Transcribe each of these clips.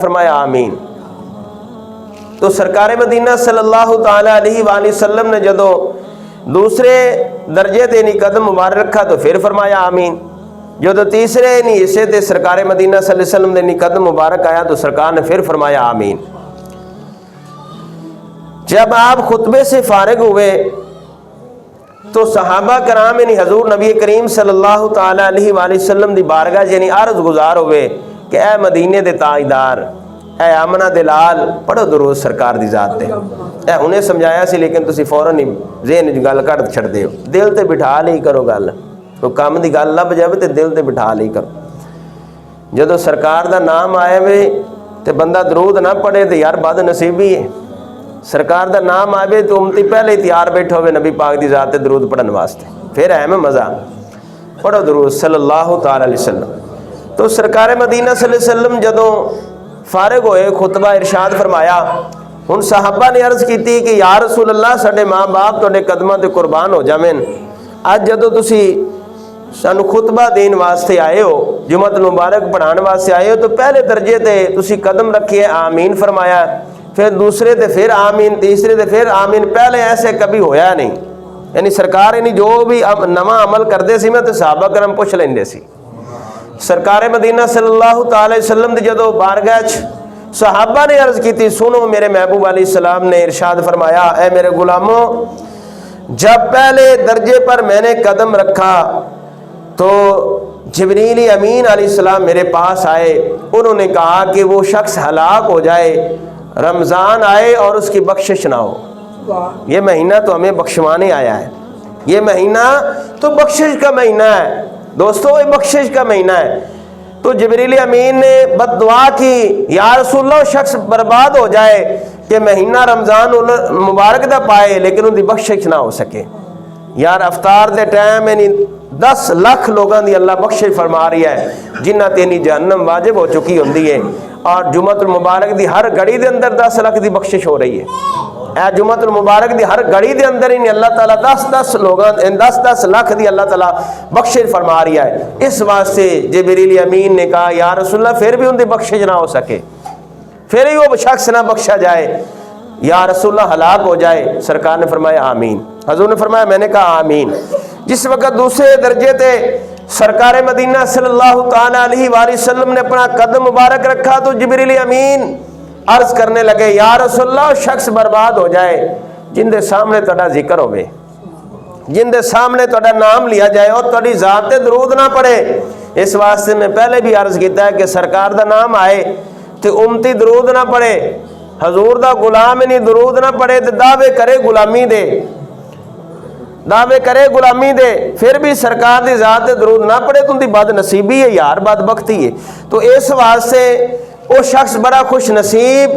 فرمایا آمین۔ تو سرکار مدینہ صلی اللہ تعالیٰ علیہ وآلہ وسلم نے جدو دوسرے درجے تے نہیں قدم مبارک رکھا تو پھر فرمایا آمین۔ جدو تیسرے نہیں حصے تے سرکار مدینہ صلی اللہ علیہ وسلم نے نہیں قدم مبارک آیا تو سرکار نے پھر فرمایا آمین۔ جب آپ خطبے سے فارغ ہوئے تو صحابہ کرام یعنی حضور نبی کریم صلی اللہ تعالیٰ علیہ وآلہ وسلم دی بارگاہ یعنی عرض گزار ہوئے کہ اے مدینے دے تاجدار، اے آمنہ دے لال، پڑھو درود سرکار دی ذات تے۔ اے انہیں سمجھایا سی لیکن تسی فوراً ہی ذہن گل کر چھڑ دے ہو، دل تے بٹھا لی کرو گل، تو کام دی گل لب جائے تے دل تے بٹھا لی کرو۔ جدو سرکار دا نام آئے وے تے بندہ درود نہ پڑھے تے یار بد نصیبی ہے۔ سرکار دا نام آئے تو امتی پہلے تیار بیٹھو ہوئے نبی پاک دی ذات درود پڑھن واسطے، پھر ہے میں مزہ، پڑھو درود صلی اللہ تعالیٰ علیہ وسلم۔ تو سرکار مدینہ صلی اللہ علیہ وسلم جدو فارغ ہوئے خطبہ ارشاد فرمایا، ہن صحابہ نے عرض کیتی کہ یا رسول اللہ ساڈے ماں باپ تواڈے قدماں تے قربان ہو جاویں، اج جدو تسی سانو خطبہ دین واسطے آئے ہو، جمعۃ المبارک پڑھان واسطے آئے ہو، تو پہلے درجے تے تسی قدم رکھیے آمین فرمایا، پھر دوسرے تے پھر آمین، تیسرے تے پھر آمین، پہلے ایسے کبھی ہویا نہیں۔ یعنی سرکار یعنی جو بھی نواں عمل کردے سی میں تو صحابہ کرام پوچھ لیندے سی۔ سرکار مدینہ صلی اللہ تعالی وسلم دی جدو بارگاہ صحابہ نے عرض کی تھی، سنو میرے محبوب علیہ السلام نے ارشاد فرمایا، اے میرے غلاموں، جب پہلے درجے پر میں نے قدم رکھا تو جبریل امین علیہ السلام میرے پاس آئے، انہوں نے کہا کہ وہ شخص ہلاک ہو جائے، رمضان آئے اور اس کی بخشش نہ ہو۔ یہ مہینہ تو ہمیں بخشوانے آیا ہے، یہ مہینہ تو بخشش کا مہینہ ہے دوستو، یہ بخشش کا مہینہ ہے۔ تو جبریل امین نے بد دعا کی، یا رسول اللہ شخص برباد ہو جائے کہ مہینہ رمضان مبارک دا پائے لیکن ان دی بخشش نہ ہو سکے۔ یار افطار دے ٹائم یعنی 10 لاکھ لوگاں دی اللہ بخشش فرما رہی ہے جنہ تینی جہنم واجب ہو چکی ہوندی ہے، اور جمعۃ المبارک دی ہر گھڑی دے اندر 10 لاکھ دی بخشش ہو رہی ہے۔ اے جمعۃ المبارک دی ہر گھڑی دے اندر ہی اللہ تعالیٰ 10 لوگاں 10 لاکھ دی اللہ تعالیٰ بخشش فرما رہی ہے۔ اس واسطے جبریل امین نے کہا یا رسول اللہ پھر بھی ان دی بخشش نہ ہو سکے، پھر ہی وہ شخص نہ بخشا جائے، یا رسول اللہ ہلاک ہو جائے، سرکار نے فرمایا آمین۔ حضور نے فرمایا میں نے کہا آمین۔ جس وقت دوسرے درجے تے سرکار مدینہ صلی اللہ تعالیٰ علیہ وآلہ وسلم نے اپنا قدم مبارک رکھا تو جبریل امین عرض کرنے لگے، یا رسول اللہ شخص برباد ہو جائے جن دے سامنے تہاڈا ذکر ہوئے، جن دے سامنے تہاڈا نام لیا جائے اور تہاڈی ذات تے درود نہ پڑھے۔ اس واسطے میں پہلے بھی عرض کیتا ہے کہ سرکار دا نام آئے تے امتی درود نہ پڑھے، حضور دا غلام نہیں درود نہ پڑھے تے دعوے کرے غلامی دے، دعوے کرے غلامی دے، پھر بھی سرکار دی ذات تے درود نہ پڑھے تو ان دی بد نصیبی ہے یار، بد بختی ہے۔ تو اس واسطے وہ شخص بڑا خوش نصیب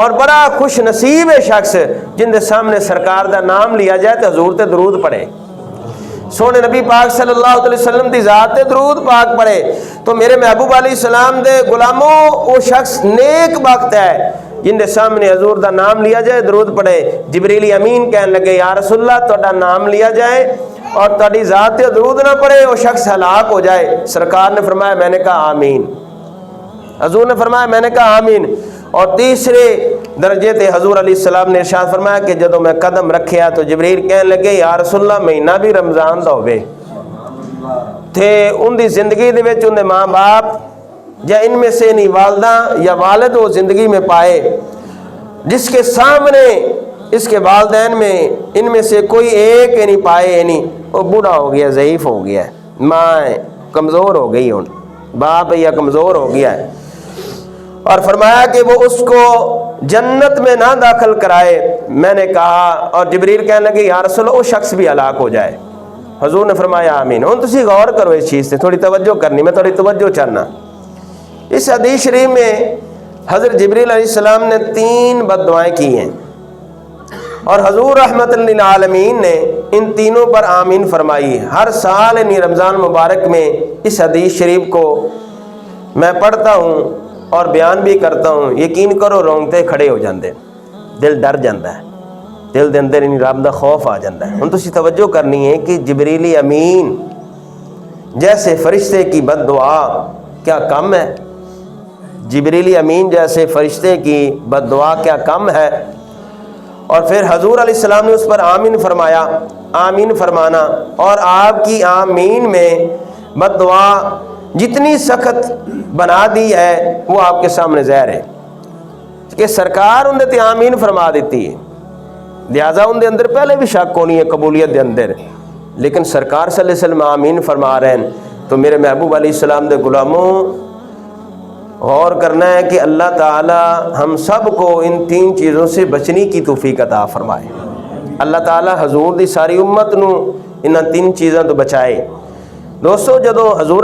اور بڑا خوش نصیب ہے شخص جن دے سامنے سرکار دا نام لیا جائے تو حضور تے درود پڑھے، سونے نبی پاک صلی اللہ علیہ وسلم دی ذات تے درود پاک پڑھے۔ تو میرے محبوب علیہ السلام دے غلاموں، وہ شخص نیک بخت ہے جن دے سامنے حضور دا نام لیا جائے درود پڑھے۔ جبریل امین کہنے لگے یا رسول اللہ تہاڈا نام لیا جائے اور تہاڈی ذات تے درود نہ پڑھے وہ شخص ہلاک ہو جائے۔ سرکار نے فرمایا میں نے کہا آمین، حضور نے فرمایا میں نے کہا آمین۔ اور تیسرے درجے تے حضور علیہ السلام نے ارشاد فرمایا کہ جدو میں قدم رکھیا تو جبریل کہنے لگے یا رسول اللہ مہینہ بھی رمضان دا ہوئے تھے، ان دی زندگی دے وچ ان دے ماں باپ یا ان میں سے نہیں والدہ یا والد وہ زندگی میں پائے جس کے سامنے اس کے والدین میں ان میں سے کوئی ایک نہیں پائے، نہیں وہ بوڑھا ہو گیا، ضعیف ہو گیا ہے، ماں کمزور ہو گئی، ان باپ یا کمزور ہو گیا ہے، اور فرمایا کہ وہ اس کو جنت میں نہ داخل کرائے۔ میں نے کہا اور جبریل کہنے لگے یا رسول اللہ وہ شخص بھی ہلاک ہو جائے۔ حضور نے فرمایا آمین۔ ہن تسی غور کرو اس چیز سے، تھوڑی توجہ کرنی، میں تھوڑی توجہ چاہنا۔ اس حدیث شریف میں حضرت جبریل علیہ السلام نے 3 بد دعائیں کی ہیں اور حضور رحمت للعالمین نے ان تینوں پر آمین فرمائی۔ ہر سال یعنی رمضان مبارک میں اس حدیث شریف کو میں پڑھتا ہوں اور بیان بھی کرتا ہوں، یقین کرو رونگتے کھڑے ہو جاندے، دل ڈر جاندہ ہے، دل دے اندر انہیں رب دا خوف آ جاندہ ہے۔ ہن تسی توجہ کرنی ہے کہ جبریل امین جیسے فرشتے کی بد دعا کیا کم ہے؟ جبریل امین جیسے فرشتے کی بد دعا کیا کم ہے۔ اور پھر حضور علیہ السلام نے اس پر آمین فرمایا۔ آمین فرمانا اور آپ کی آمین میں بد دعا جتنی سخت بنا دی ہے وہ آپ کے سامنے ظاہر ہے کہ سرکار ان تے آمین فرما دیتی ہے، لہذا ان دے اندر پہلے بھی شک ہونی ہے قبولیت دے اندر، لیکن سرکار صلی اللہ علیہ وسلم آمین فرما رہے ہیں۔ تو میرے محبوب علیہ السلام دے غلاموں، غور کرنا ہے کہ اللہ تعالی ہم سب کو ان تین چیزوں سے بچنے کی توفیق عطا فرمائے۔ اللہ تعالی حضور دی ساری امت نو ان تین چیزاں تو بچائے۔ دوستو، جدو حضور